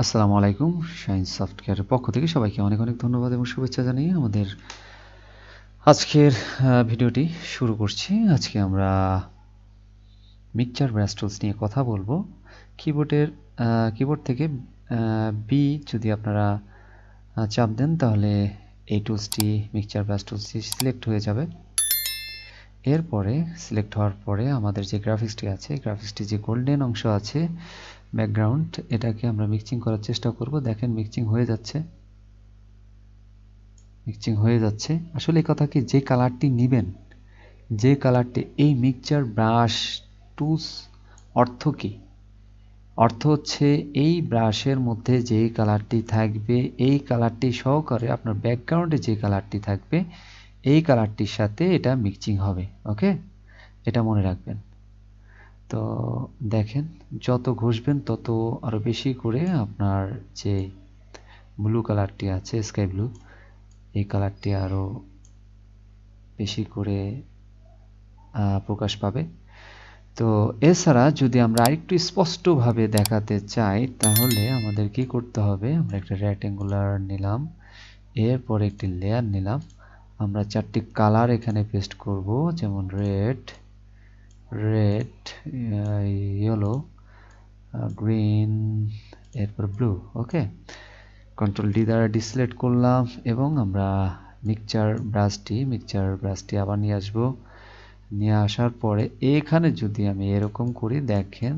আসসালামু আলাইকুম। শাইন সফটওয়্যারের পক্ষ থেকে সবাইকে অনেক অনেক ধন্যবাদ এবং শুভেচ্ছা জানিয়ে আমাদের আজকের ভিডিওটি শুরু করছি। আজকে আমরা মিক্সচার ব্রাশ টুলস নিয়ে কথা বলবো। কিবোর্ড থেকে বি যদি আপনারা চাপ দেন তাহলে এই টুলসটি মিক্সচার ব্রাশ টুলসটি সিলেক্ট হয়ে যাবে। এরপরে সিলেক্ট হওয়ার পরে আমাদের যে গ্রাফিক্সটি আছে, গ্রাফিক্সটি যে গোল্ডেন অংশ আছে ব্যাকগ্রাউন্ড, এটাকে আমরা মিক্সিং করার চেষ্টা করব। দেখেন মিক্সিং হয়ে যাচ্ছে। আসলে এই কথা কি, যে কালারটি নেবেন, যে কালারটি এই মিক্সচার ব্রাশ টুলস অর্থ কি? অর্থ হচ্ছে এই ব্রাশের মধ্যে যে কালারটি থাকবে, এই কালারটি সহকারে আপনার ব্যাকগ্রাউন্ডে যে কালারটি থাকবে, এই কালারটির সাথে এটা মিক্সিং হবে। ওকে, এটা মনে রাখবেন। তো দেখেন যত ঘষবেন তত আরো বেশি করে আপনার যে ব্লু কালারটি আছে, স্কাই ব্লু, এই কালারটি আরো বেশি করে প্রকাশ পাবে। তো এছাড়া যদি আমরা আরেকটু স্পষ্টভাবে দেখাতে চাই তাহলে আমাদের কি করতে হবে, আমরা একটা রেক্ট্যাঙ্গুলার নিলাম, এরপর একটি লেয়ার নিলাম, আমরা চারটি কালার এখানে পেস্ট করব, যেমন রেড, ইয়েলো, গ্রিন, এরপর ব্লু। ওকে, কন্ট্রোল ডি দ্বারা ডিসিলেক্ট করলাম এবং আমরা মিক্সচার ব্রাশটি আবার নিয়ে আসবো। নিয়ে আসার পরে এখানে যদি আমি এরকম করি, দেখেন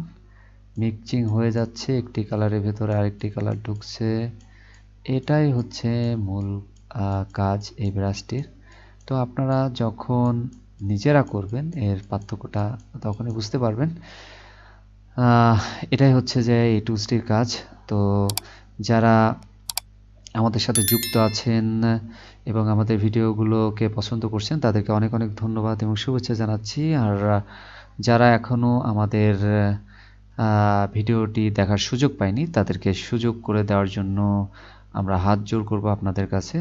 মিক্সিং হয়ে যাচ্ছে, একটি কালারের ভেতরে আরেকটি কালার ঢুকছে। এটাই হচ্ছে মূল কাজ এই ব্রাশটির। তো আপনারা যখন নিজেরা করবেন এর পার্থক্যটা তখনই বুঝতে পারবেন। এটাই হচ্ছে যে এই টুলসটির কাজ। তো যারা আমাদের সাথে যুক্ত আছেন এবং আমাদের ভিডিওগুলোকে পছন্দ করছেন তাদেরকে অনেক অনেক ধন্যবাদ এবং শুভেচ্ছা জানাচ্ছি। আর যারা এখনো আমাদের ভিডিওটি দেখার সুযোগ পায়নি তাদেরকে সুযোগ করে দেওয়ার জন্য আমরা হাত জোড় করব আপনাদের কাছে।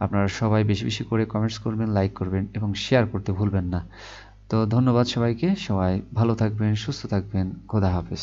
আপনারা সবাই বেশি বেশি করে কমেন্টস করবেন, লাইক করবেন এবং শেয়ার করতে ভুলবেন না। তো ধন্যবাদ সবাইকে। সবাই ভালো থাকবেন, সুস্থ থাকবেন। খোদা হাফেজ।